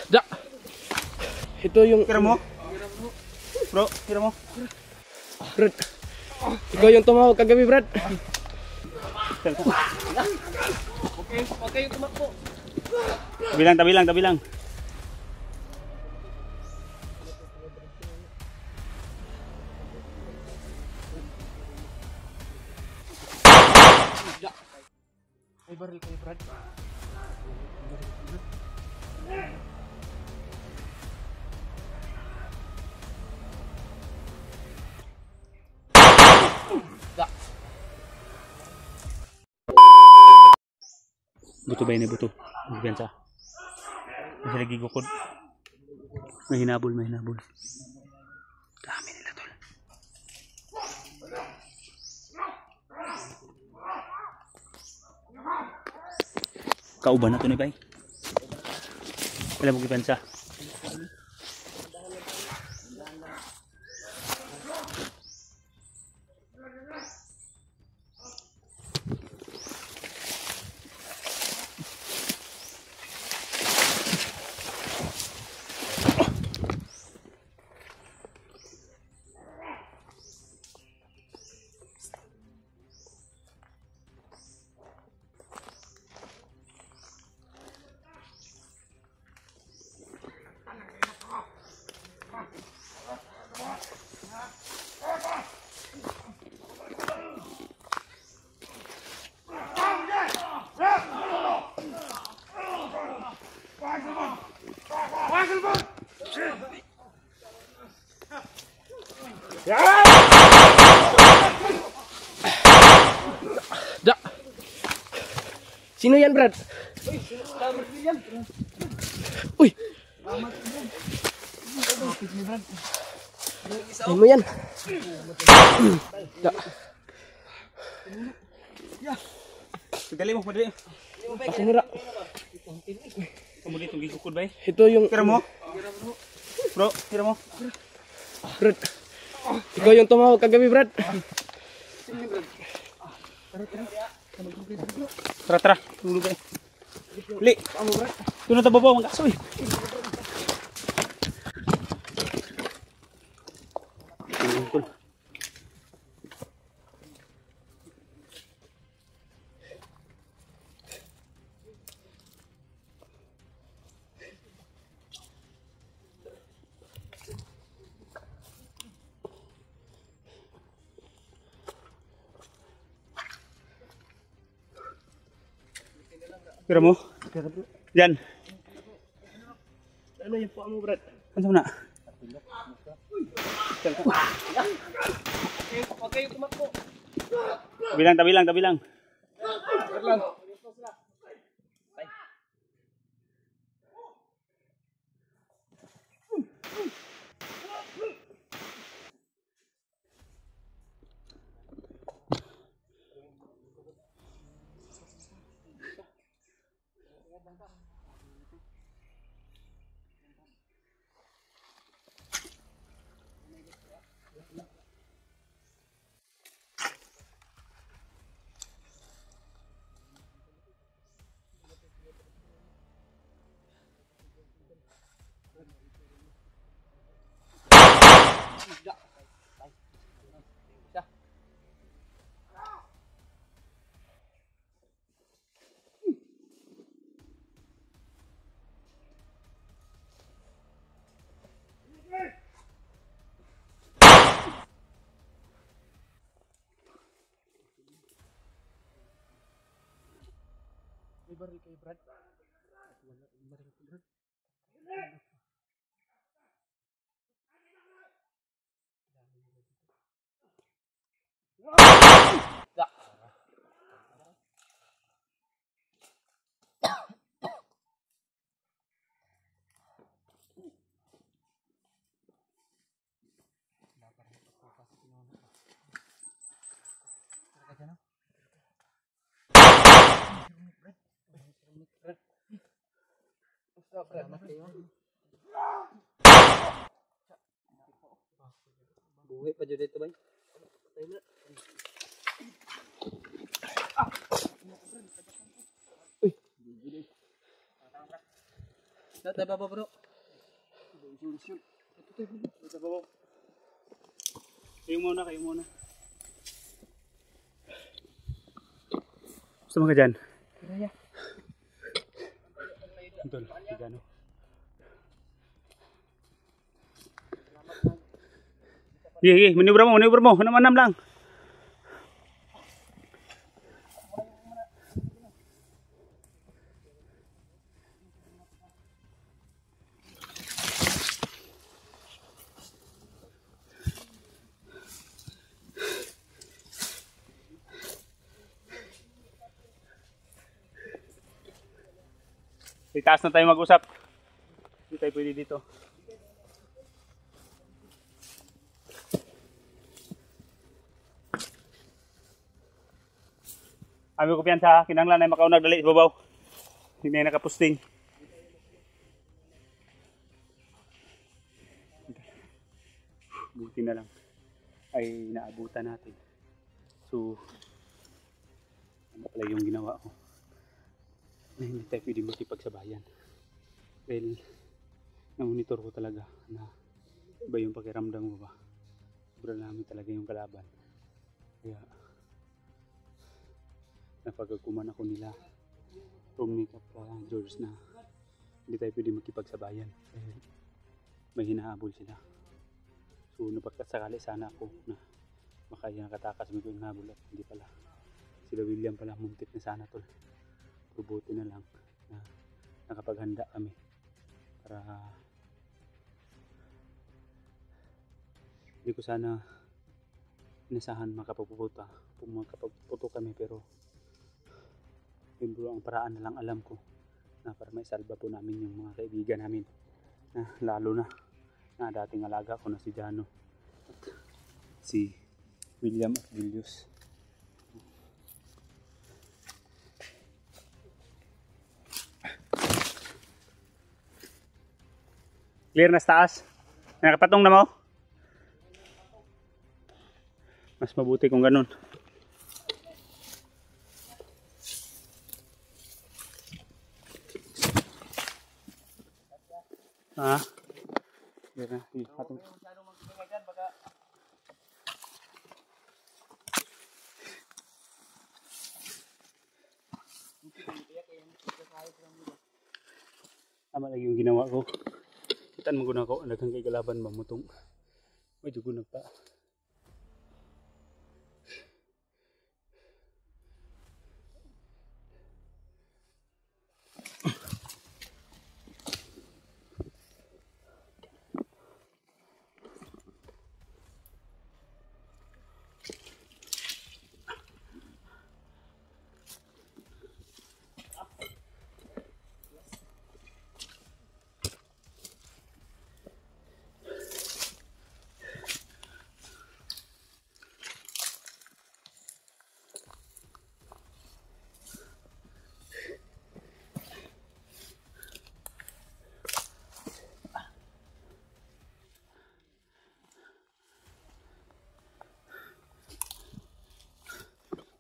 Da. Ito yung Kira mo? Bro, kira mo? Brad. Ikaw yung tumawag kagabi, Brad. Okay yung tumakbo. Tabi lang. May baril kayo, Brad. Buto ba ini buto? Biasa. Masih lagi gukod. May hinabol. Dami nila tol. Kauban na to ni bay. Wala mo gibansa. Da. Sino yan, Brad? Uy. Ay mo yan. Da. Dali mo, madali. Ako nira. Kamu dito gigukod bay. Ito yung Kira mo? Bro, kira mo? Brad. Ikaw yung tumawag kagabi, Brad. Tara. Tunggu bay. Li. Tuno ta babaw ang kasoy. Kira mo? Yan. Ano yung po mo, Brad? Ano na? Okay yung tumakbo. Tabi lang. May baril kayo, Brad. Buhay pa dyan dito bay. Tayo baba bro. Kayo muna, kayo muna. Gusto mo ka dyan? Kaya. Ito, gano. Iya, manubra mo. Hanam-hanam lang. Itaas na tayo mag-usap. Hindi tayo pwede dito. Abi ko piyan sa kinanglan ay makaunag dali sa babaw. Hindi na nakapusting. Buti na lang ay naabutan natin. So, ano pala yung ginawa ko? Na hindi tayo pwede makipagsabayan. Dahil na-monitor ko talaga na iba yung pakiramdam ko ba. Sobrang namin talaga yung kalaban. Kaya napagagkuman ako nila Romney at George na hindi tayo pwede makipagsabayan dahil may hinahabol sila. So napagkasakali sana ako na makaya nakatakas mo yung habol at hindi pala. Sila William pala muntik na sana tol. Buti na lang na nakapaghanda kami para hindi ko sana inasahan makapagputo kami pero yun bro, ang paraan na lang alam ko na para maisalba po namin yung mga kaibigan namin na lalo na dating alaga ko na si Jano at si William at Julius. Clear na sa taas? Nakapatong na mo? Mas mabuti kung ganun. Ha? Clear na. Patong. Tama lagi yung ginawa ko. Kitaan mo guna ko. Naghang kay kalaban ba mutong. Medyo gunag pa.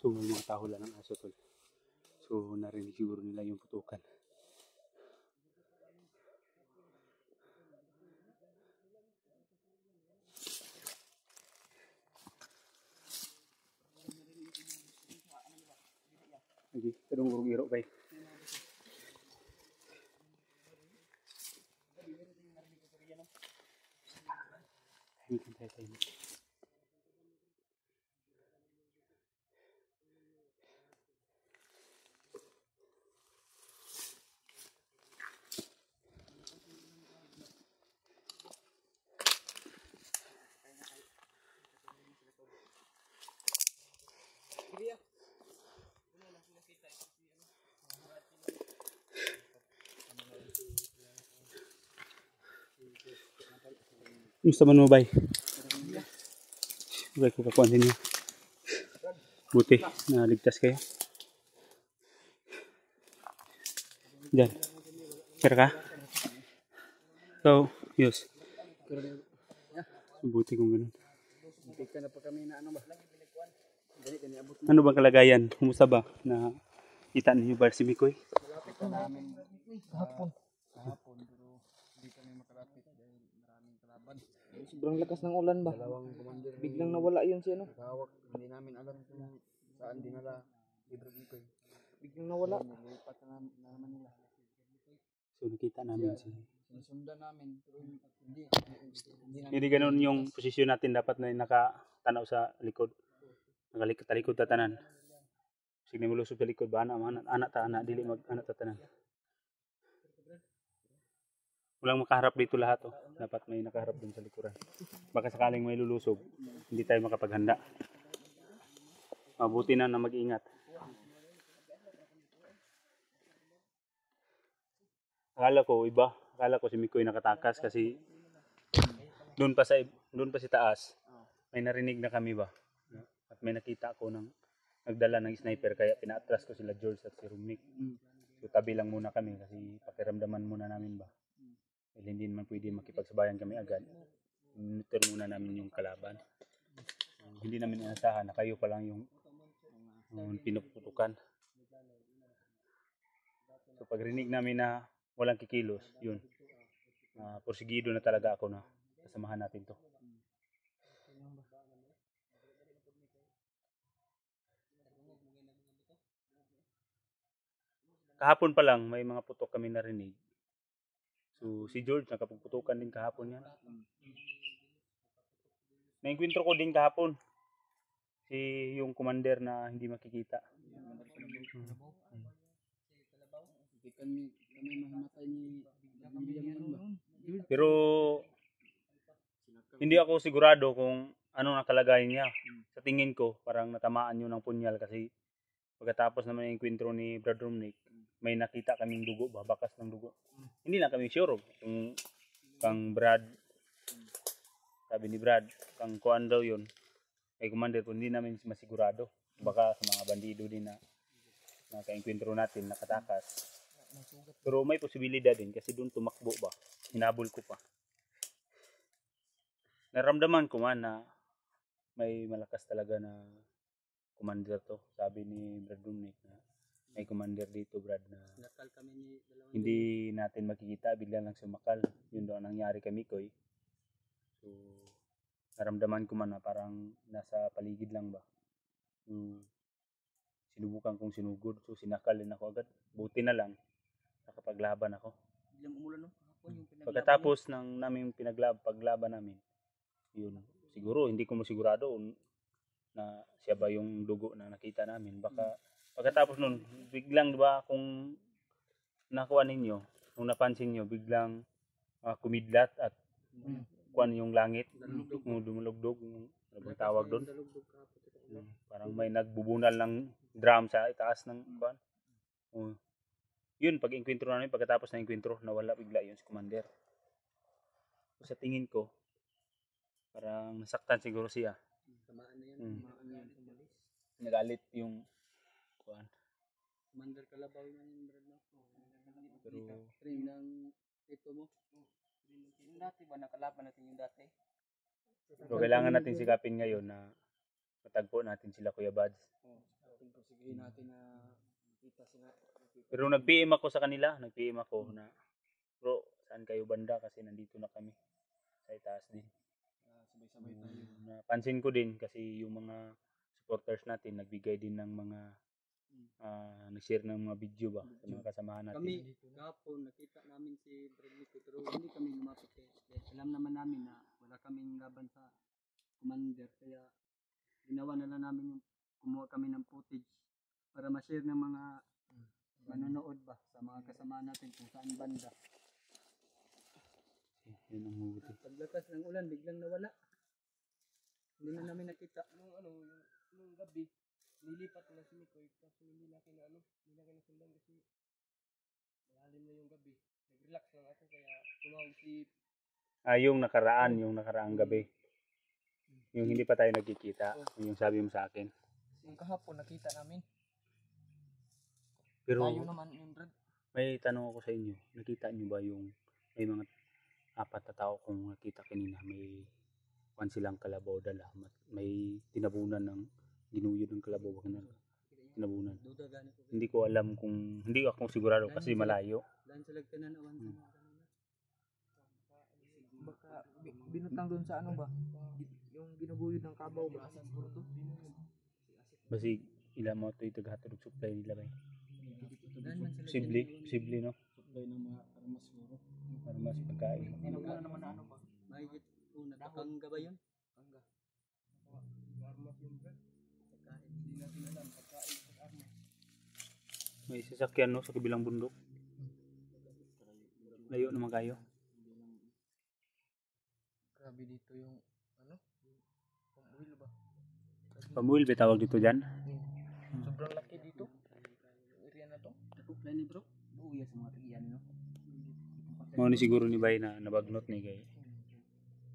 So may mga tahula ng aso tol. So narinig siguro nila yung putukan. Lagi, kadung urong iro bay. Tayo. Gusto man mo bay? Bay ko kakuan din niya. Buti, naligtas kayo. Diyan. Sir ka? So, yes. Buti kung ganun. Hindi ka na pa kami na ano ba? Gani abot Ano bang kalagayan? Kumusta ba na kita ninyo ba si Mikoy? kita namin kahapon pero hindi kami makalapit dahil maraming kalaban. Sobrang lakas ng ulan ba? Dalawang commander Biglang nawala yun si ano? hawak. Hindi namin alam kung saan dinala si Brad Mikoy. Biglang nawala. Nilipat na naman nila. So nakita namin si... Sinusundan namin pero hindi namin Hindi ganun yung posisyon natin, dapat na nakatanaw sa likod. Talikod ta tanan. Sige mo lusog sa likod ba anak ta anak dili mag anak ta tanan. Walang makaharap dito lahat oh. Dapat may nakaharap dun sa likuran. Baka sakaling may lulusog, hindi tayo makapaghanda. Mabuti na mag-ingat. Akala ko si Mikoy nakatakas kasi doon pa sa taas. May narinig na kami ba? At may nakita ako ng nagdala ng sniper kaya pinaatras ko sila George at si Rumnik. So tabi lang muna kami kasi pakiramdaman muna namin ba. Dahil hindi naman pwede makipagsabayan kami agad. Monitor muna namin yung kalaban. Hindi namin inasahan na kayo pa lang yung pinuputukan. So pagrinig namin na walang kikilos, yun. Porsigido na talaga ako na kasamahan natin to. Kahapon pa lang may mga putok kami narinig. So si George nakapagputukan din kahapon yan. Nainkwentro ko din kahapon si yung commander na hindi makikita. Hindi kami mahimatay ni William ba? Pero hindi ako sigurado kung anong nakalagay niya. Sa tingin ko parang natamaan yun ng punyal kasi pagkatapos naman yung kwentro ni Brad Rumnik, may nakita kaming dugo ba, bakas ng dugo. Hindi lang kami sure kung kang Brad, sabi ni Brad, kang kuan daw yun, kay commander, kung hindi namin masigurado. Baka sa mga bandido din na nakainkwentro natin, nakatakas. Pero may posibilidad din kasi doon tumakbo ba, hinabol ko pa. Naramdaman ko man na may malakas talaga na commander to, sabi ni Brad Rumnik na may commander dito Brad na Nakal kami ni dalawang hindi natin makikita, bigla lang sumakal. Yun daw ang nangyari kay Mikoy. So naramdaman ko man na parang nasa paligid lang ba. Sinubukan kong sinugod, so sinakal din ako agad. Buti na lang nakapaglaban ako. biglang umulan no kahapon yung pinaglaban. Pagkatapos ng naming paglaban namin, yun, siguro hindi ko masigurado na siya ba yung dugo na nakita namin. Baka pagkatapos nun, biglang diba kung nakuha ninyo, kung napansin nyo, biglang kumidlat at kuan yung langit, dumulugdog, ano bang tawag doon? Parang may nagbubunal ng drum sa itaas ng kuan. Yun, pag inkwentro namin, pagkatapos ng inkwentro, nawala bigla yun si commander. So, sa tingin ko, parang nasaktan siguro siya. Tamaan na yan, tamaan na yan. Nagalit yung kuan. Commander Kalabaw na yung Brad no? Pero Ring ng tito mo. Yung dati ba nakalaban natin yung dati? pero kailangan natin sikapin ngayon na matagpo natin sila Kuya Bads. Sige natin na makita sila. Pero nag-PM ako sa kanila, na, bro, saan kayo banda kasi nandito na kami sa itaas din. Sabay-sabay tayo. Napansin ko din kasi yung mga supporters natin nagbigay din ng mga nag-share ng mga video ba sa mga kasamahan natin. Kami kahapon nakita namin si Brad Mikoy pero hindi kami lumapit eh. Alam naman namin na wala kaming laban sa commander kaya ginawa na lang namin yung kumuha kami ng footage para ma-share ng mga manonood ba sa mga kasama natin kung saan banda. Yun ang mabuti. Paglakas ng ulan biglang nawala. Hindi na namin nakita. Nung gabi nilipat na si Mikoy kasi hindi na sundan kasi malalim na yung gabi. Nag-relax lang ako kaya tumawag si Yung nakaraang gabi. Yung hindi pa tayo nagkikita, yung sabi mo sa akin. yung kahapon nakita namin. Pero Tayo naman yung Brad. may tanong ako sa inyo, nakita niyo ba yung may mga 4 na tao kung nakita kanina, may kan silang kalabaw dala. May tinabunan ng ginuyod ng kalabaw tinabunan. Duda gani ko. Hindi ko alam kung hindi ako sigurado kasi malayo. Lan sa lagtanan awan sa mga kanina. Baka binutang doon sa ano ba? Yung ginuguyod ng kabaw ba? Siguro to. Basi ila mo to itaghatod og supply nila bay. Lan man sa Posible no. Supply ng mga armas siguro. Armas pagkain. Ginugana naman na ano ba? mahigit nakakangga ba yun? Hangga. Armas yung brad. Pagkain. Hindi natin alam. Pagkain sa armas. May sasakyan no sa kabilang bundok. Layo naman kayo. Grabe dito yung ano? Pamuhil ba? Pamuil ba tawag dito dyan? Sobrang laki dito. Yung area na to. Nakuplan ni bro. Luya sa mga tigian no. Mao ni siguro ni bay na nabagnot ni kay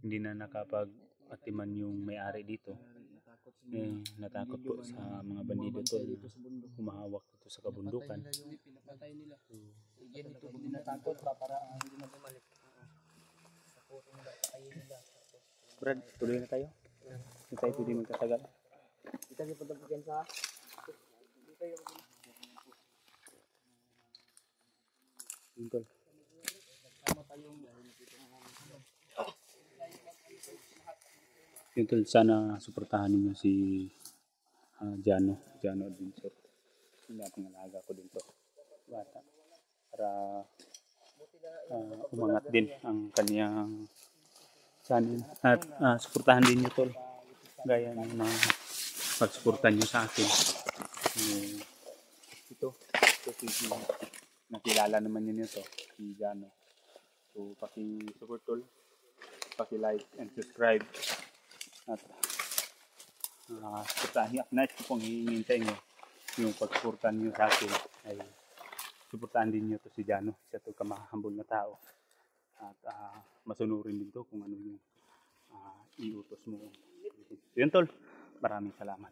hindi na nakapag-atiman yung may-ari dito. Natakot po sa mga bandido to na humahawak dito sa kabundukan. Pinapatay nila. Yan ito. Natakot ba para hindi na bumalik. Takutin nila. Patayin nila. Brad, tuloy na tayo. Hindi tayo pwede magkatagal. Hindi tayo pagdagigan sa... Hindi tayo... Tol. Yun tol, sana suportahan ninyo si Jano Adventure. Yung dating alaga ko din to. Bata. Para umangat din ang kaniyang channel. At suportahan din nyo tol. Gaya ng mga pagsuportahan nyo sa akin. Ito si nakilala naman yun ito, si Jano. So, paki-support tol, paki-like and subscribe. At next ko pong hihingintay nyo yung pag-supportan nyo sa akin ay supportahan din nyo to si Jano. Siya to kamahambol na tao. At masunurin din to kung ano yung iutos mo. Yun tol, maraming salamat.